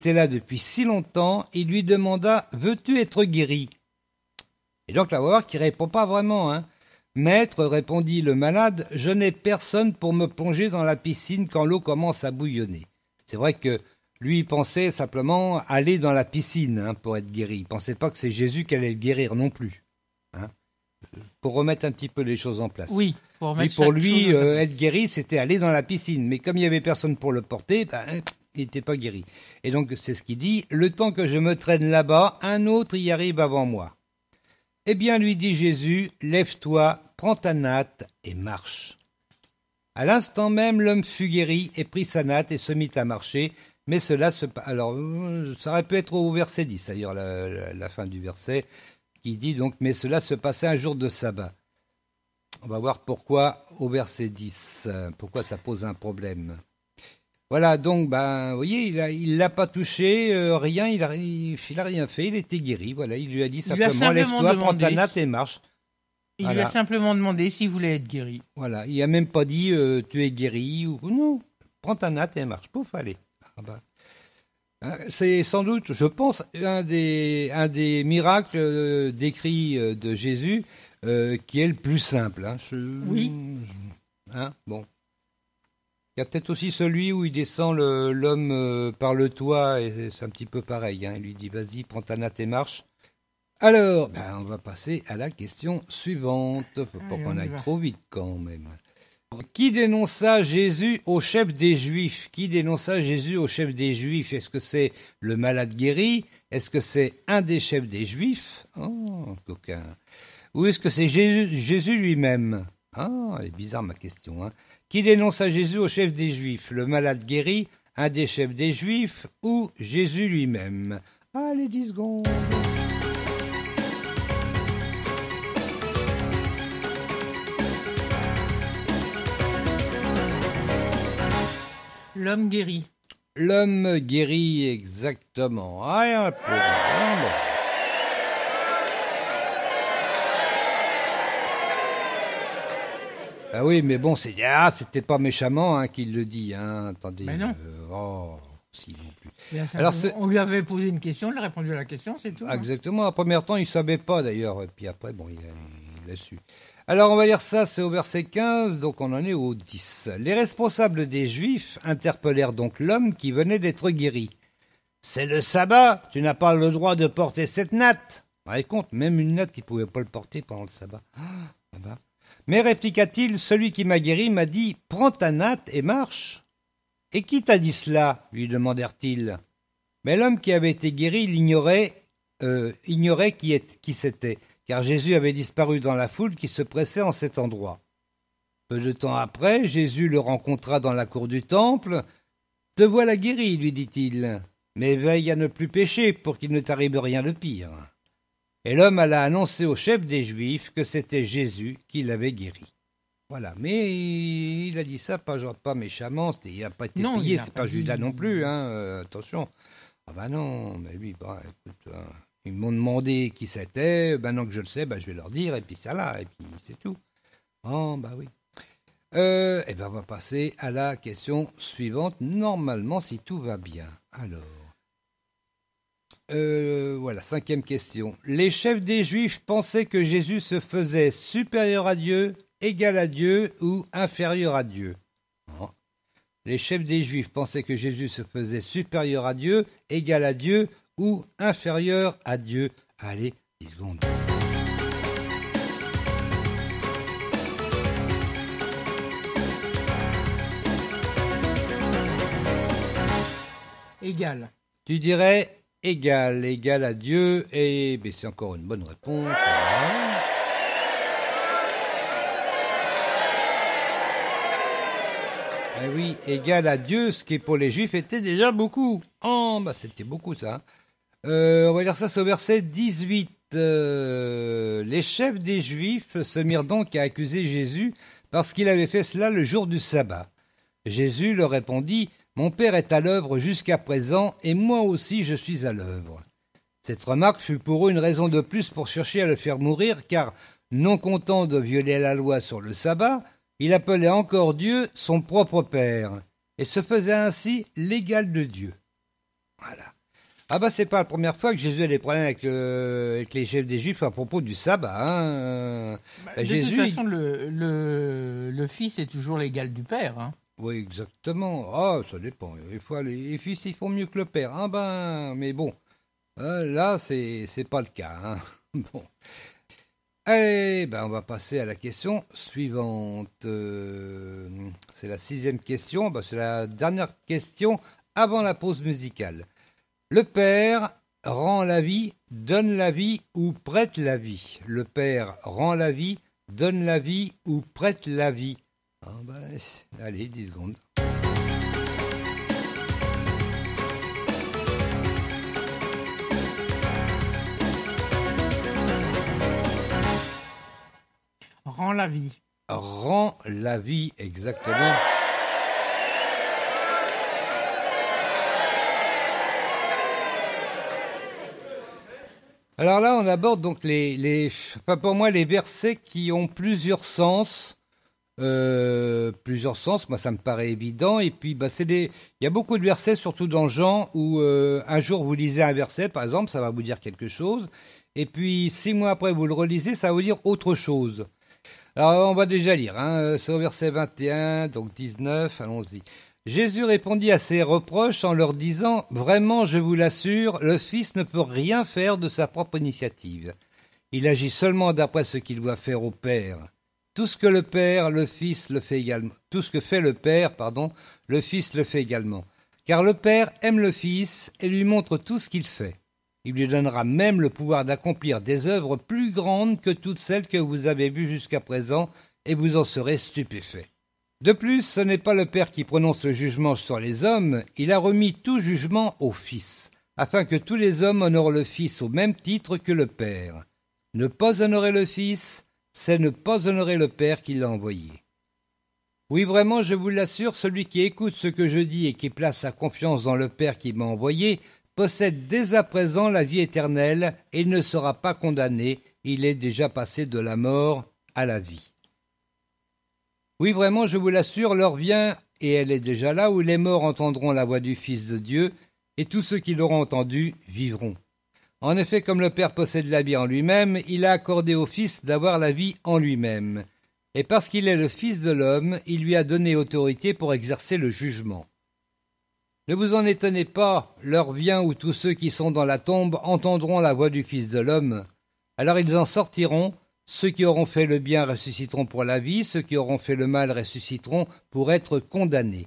était là depuis si longtemps, il lui demanda « Veux-tu être guéri ?» Et donc là, on va voir qu'il répond pas vraiment, hein. « Maître, répondit le malade, je n'ai personne pour me plonger dans la piscine quand l'eau commence à bouillonner. » C'est vrai que lui, il pensait simplement aller dans la piscine, hein, pour être guéri. Il pensait pas que c'est Jésus qui allait le guérir non plus, hein. Pour remettre un petit peu les choses en place. Oui, pour lui, être guéri, c'était aller dans la piscine. Mais comme il y avait personne pour le porter, il n'était pas guéri. Et donc, c'est ce qu'il dit. « Le temps que je me traîne là-bas, un autre y arrive avant moi. » Eh bien, lui dit Jésus, « Lève-toi, prends ta natte et marche. » À l'instant même, l'homme fut guéri et prit sa natte et se mit à marcher. Mais cela se... Alors, ça aurait pu être au verset 10, d'ailleurs, la fin du verset, qui dit donc « Mais cela se passait un jour de sabbat. » On va voir pourquoi au verset 10, pourquoi ça pose un problème. Voilà, donc, vous voyez, il l'a pas touché, rien, il a rien fait, il était guéri. Voilà, il lui a dit simplement, lève-toi, prends ta natte et marche. Il lui a simplement demandé s'il voulait être guéri. Voilà, il a même pas dit, tu es guéri, ou non, prends ta natte et marche, pouf, allez. C'est sans doute, je pense, un des miracles décrits de Jésus, qui est le plus simple. Hein. Oui. Hein, bon. Il y a peut-être aussi celui où il descend l'homme par le toit, et c'est un petit peu pareil. Hein. Il lui dit, vas-y, prends ta natte et marche. Alors, on va passer à la question suivante. Faut pas qu'on aille trop vite quand même. Qui dénonça Jésus au chef des Juifs? Qui dénonça Jésus au chef des Juifs? Est-ce que c'est le malade guéri? Est-ce que c'est un des chefs des Juifs? Oh, coquin. Ou est-ce que c'est Jésus lui-même? Ah, elle est bizarre ma question. Hein. Qui dénonça Jésus au chef des Juifs? Le malade guéri, un des chefs des Juifs ou Jésus lui-même? Allez, 10 secondes. L'homme guéri. L'homme guéri, exactement. Ah, un peu. Ah oui, mais bon, c'était pas méchamment hein, qu'il le dit. Hein. Attendez. Mais non. Si non plus. Alors, on lui avait posé une question, il a répondu à la question, c'est tout. Exactement. En premier temps, il savait pas d'ailleurs. Et puis après, bon, il a su. Alors, on va lire ça, c'est au verset 15, donc on en est au 10. Les responsables des Juifs interpellèrent donc l'homme qui venait d'être guéri. « C'est le sabbat, tu n'as pas le droit de porter cette natte. » Vous vous rendez compte, même une natte, il ne pouvait pas le porter pendant le sabbat. Mais répliqua-t-il, celui qui m'a guéri m'a dit, « Prends ta natte et marche. » Et qui t'a dit cela lui demandèrent-ils. Mais l'homme qui avait été guéri ignorait qui c'était. Car Jésus avait disparu dans la foule qui se pressait en cet endroit. Peu de temps après, Jésus le rencontra dans la cour du temple. « Te voilà guéri, lui dit-il, mais veille à ne plus pécher pour qu'il ne t'arrive rien de pire. » Et l'homme alla annoncer au chef des Juifs que c'était Jésus qui l'avait guéri. Voilà, mais il a dit ça pas méchamment, il n'a pas été payé, c'est pas Judas non plus, hein, attention. Ah ben non, mais lui, écoute... Ils m'ont demandé qui c'était, maintenant que je le sais, je vais leur dire, et puis ça là, et puis c'est tout. Oh, oui. Et on va passer à la question suivante, normalement, si tout va bien. Alors, voilà, 5e question. Les chefs des Juifs pensaient que Jésus se faisait supérieur à Dieu, égal à Dieu ou inférieur à Dieu. Non. Les chefs des Juifs pensaient que Jésus se faisait supérieur à Dieu, égal à Dieu ou inférieur à Dieu. Allez, 10 secondes. Égal. Tu dirais égal à Dieu, et c'est encore une bonne réponse. Voilà. Eh oui, égal à Dieu, ce qui pour les Juifs était déjà beaucoup. Oh, c'était beaucoup ça. On va lire ça, c'est au verset 18. Les chefs des Juifs se mirent donc à accuser Jésus parce qu'il avait fait cela le jour du sabbat. Jésus leur répondit, « Mon Père est à l'œuvre jusqu'à présent, et moi aussi je suis à l'œuvre. » Cette remarque fut pour eux une raison de plus pour chercher à le faire mourir, car, non content de violer la loi sur le sabbat, il appelait encore Dieu son propre Père, et se faisait ainsi l'égal de Dieu. Voilà. Ah bah c'est pas la première fois que Jésus a des problèmes avec les chefs des Juifs à propos du sabbat. Hein. De Jésus, toute façon, le Fils est toujours l'égal du Père. Hein. Oui, exactement. Ah, ça dépend. Les fils, ils font mieux que le père. Ah ben, mais bon, là, c'est pas le cas. Hein. Bon. Allez, ben, on va passer à la question suivante. C'est la 6e question. Ben, c'est la dernière question avant la pause musicale. Le Père rend la vie, donne la vie ou prête la vie. Le Père rend la vie, donne la vie ou prête la vie. Ah ben, allez, 10 secondes. Rend la vie. Rend la vie, exactement. Alors là, on aborde donc pour moi, les versets qui ont plusieurs sens. Moi ça me paraît évident. Et puis, il y a beaucoup de versets, surtout dans Jean, où un jour vous lisez un verset, par exemple, ça va vous dire quelque chose. Et puis, 6 mois après, vous le relisez, ça va vous dire autre chose. Alors, on va déjà lire. Hein, c'est au verset 21, donc 19, allons-y. Jésus répondit à ces reproches en leur disant « Vraiment, je vous l'assure, le Fils ne peut rien faire de sa propre initiative. Il agit seulement d'après ce qu'il doit faire au Père. Tout ce que le Père, le Fils le fait également. Tout ce que fait le Père, le Fils le fait également. Car le Père aime le Fils et lui montre tout ce qu'il fait. Il lui donnera même le pouvoir d'accomplir des œuvres plus grandes que toutes celles que vous avez vues jusqu'à présent, et vous en serez stupéfaits. De plus, ce n'est pas le Père qui prononce le jugement sur les hommes, il a remis tout jugement au Fils, afin que tous les hommes honorent le Fils au même titre que le Père. Ne pas honorer le Fils, c'est ne pas honorer le Père qui l'a envoyé. Oui, vraiment, je vous l'assure, celui qui écoute ce que je dis et qui place sa confiance dans le Père qui m'a envoyé, possède dès à présent la vie éternelle et il ne sera pas condamné, il est déjà passé de la mort à la vie. Oui, vraiment, je vous l'assure, l'heure vient, et elle est déjà là, où les morts entendront la voix du Fils de Dieu, et tous ceux qui l'auront entendu vivront. En effet, comme le Père possède la vie en lui-même, il a accordé au Fils d'avoir la vie en lui-même. Et parce qu'il est le Fils de l'homme, il lui a donné autorité pour exercer le jugement. Ne vous en étonnez pas, l'heure vient où tous ceux qui sont dans la tombe entendront la voix du Fils de l'homme. Alors ils en sortiront. Ceux qui auront fait le bien ressusciteront pour la vie, ceux qui auront fait le mal ressusciteront pour être condamnés.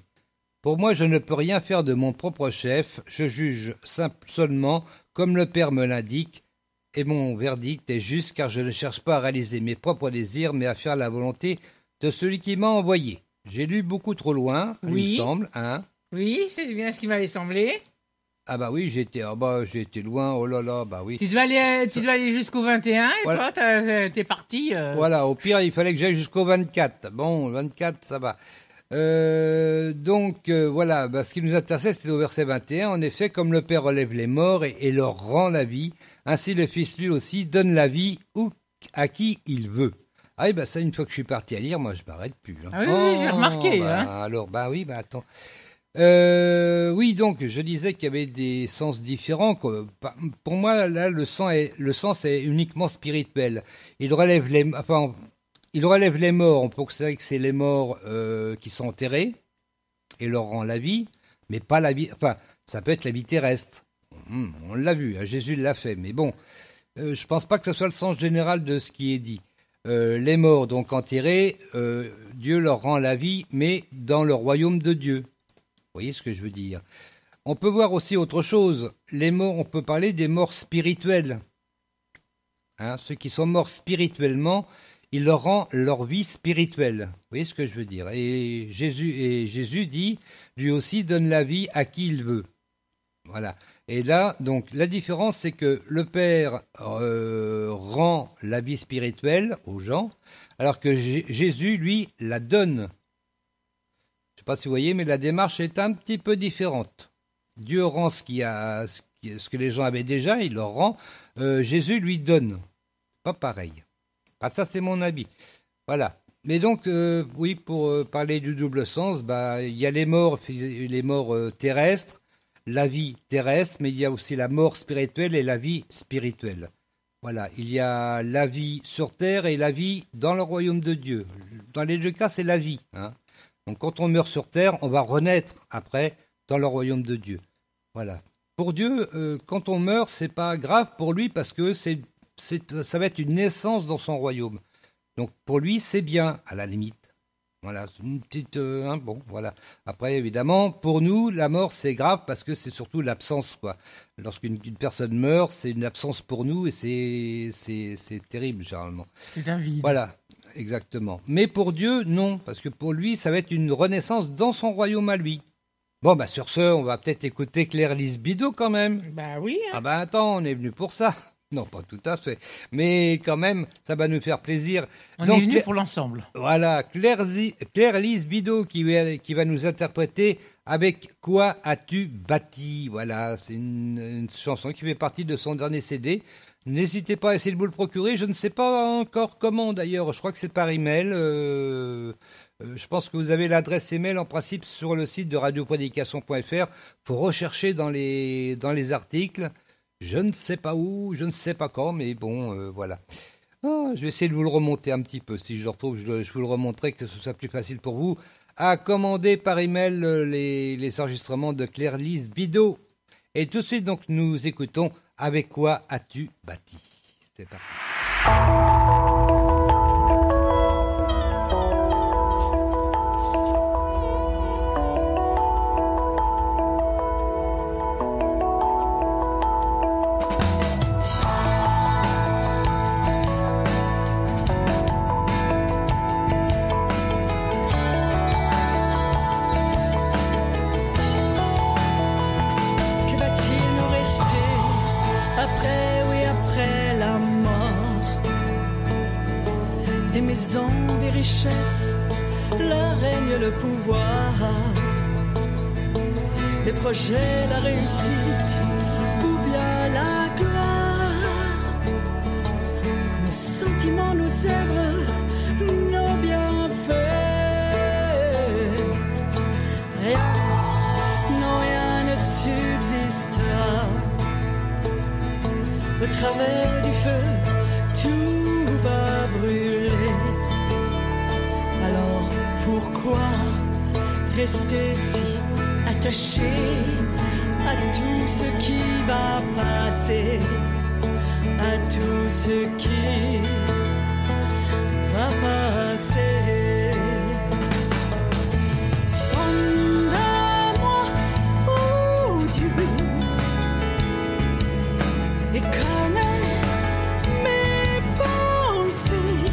Pour moi, je ne peux rien faire de mon propre chef, je juge seulement comme le Père me l'indique, et mon verdict est juste car je ne cherche pas à réaliser mes propres désirs, mais à faire la volonté de celui qui m'a envoyé. J'ai lu beaucoup trop loin, oui. Il me semble, hein. Oui, c'est bien ce qui m'avait semblé. Ah bah oui, j'ai été loin, oh là là, bah oui. Tu devais aller jusqu'au 21 et voilà. Toi, t'es parti. Voilà, au pire, il fallait que j'aille jusqu'au 24. Bon, 24, ça va. Voilà, bah, ce qui nous intéressait, c'était au verset 21. En effet, comme le Père relève les morts et leur rend la vie, ainsi le Fils lui aussi donne la vie à qui il veut. Ah oui, bah ça, une fois que je suis parti à lire, moi, je m'arrête plus. Hein. Ah oui, j'ai remarqué. Bah, hein. Alors, bah oui, bah attends. Oui, donc je disais qu'il y avait des sens différents. Pour moi, là, le sens est uniquement spirituel. Il relève les morts. On peut considérer que c'est les morts qui sont enterrés et leur rend la vie, mais pas la vie. Enfin, ça peut être la vie terrestre. On l'a vu, hein, Jésus l'a fait. Mais bon, je pense pas que ce soit le sens général de ce qui est dit. Les morts donc enterrés, Dieu leur rend la vie, mais dans le royaume de Dieu. Vous voyez ce que je veux dire? On peut voir aussi autre chose. Les morts, on peut parler des morts spirituelles. Hein, ceux qui sont morts spirituellement, il leur rend leur vie spirituelle. Vous voyez ce que je veux dire? Et Jésus dit, lui aussi donne la vie à qui il veut. Voilà. Et là, donc, la différence, c'est que le Père rend la vie spirituelle aux gens, alors que Jésus, lui, la donne. Je ne sais pas si vous voyez, mais la démarche est un petit peu différente. Dieu rend ce que les gens avaient déjà, il leur rend. Jésus lui donne. Pas pareil. Ah, ça, c'est mon avis. Voilà. Mais donc, pour parler du double sens, il y a les morts terrestres, la vie terrestre, mais il y a aussi la mort spirituelle et la vie spirituelle. Voilà, il y a la vie sur terre et la vie dans le royaume de Dieu. Dans les deux cas, c'est la vie. Hein. Donc quand on meurt sur terre, on va renaître après dans le royaume de Dieu. Voilà. Pour Dieu, quand on meurt, c'est pas grave pour lui parce que ça va être une naissance dans son royaume. Donc pour lui, c'est bien, à la limite. Voilà, c'est une petite... bon, voilà. Après, évidemment, pour nous, la mort, c'est grave parce que c'est surtout l'absence, quoi. Lorsqu'une personne meurt, c'est une absence pour nous et c'est terrible, généralement. C'est un vide. Voilà, exactement. Mais pour Dieu, non, parce que pour lui, ça va être une renaissance dans son royaume à lui. Bon, bah sur ce, on va peut-être écouter Claire-Lise Bidot quand même. Bah oui. Hein. Ah bah attends, on est venu pour ça. Non, pas tout à fait. Mais quand même, ça va nous faire plaisir. On est venu pour l'ensemble. Voilà, Claire-Lise Bidot qui va nous interpréter Avec quoi as-tu bâti. Voilà, c'est une chanson qui fait partie de son dernier CD. N'hésitez pas à essayer de vous le procurer. Je ne sais pas encore comment d'ailleurs. Je crois que c'est par email. Je pense que vous avez l'adresse email en principe sur le site de radioprédication.fr. Faut rechercher dans les articles. Je ne sais pas où, je ne sais pas quand, mais bon, voilà. Oh, je vais essayer de vous le remonter un petit peu. Si je le retrouve, je vous le remonterai, que ce soit plus facile pour vous. À commander par email les enregistrements de Claire-Lise Bidot. Et tout de suite, donc, nous écoutons Avec quoi as-tu bâti. C'est parti. Des richesses, là règne le pouvoir, les projets, la réussite ou bien la gloire, nos sentiments, nos œuvres, nos bienfaits, rien ne subsistera au travers du feu, tout va brûler. Alors pourquoi rester si attaché à tout ce qui va passer, à tout ce qui va passer? Sonde-moi, oh Dieu, et connais mes pensées.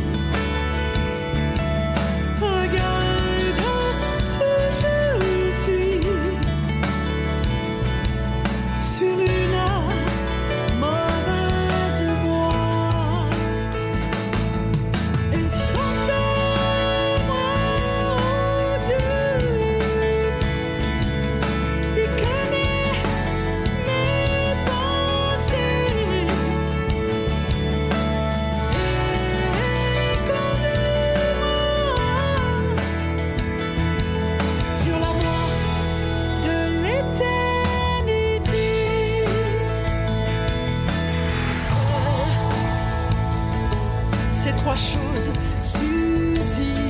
Trois choses subsisteront.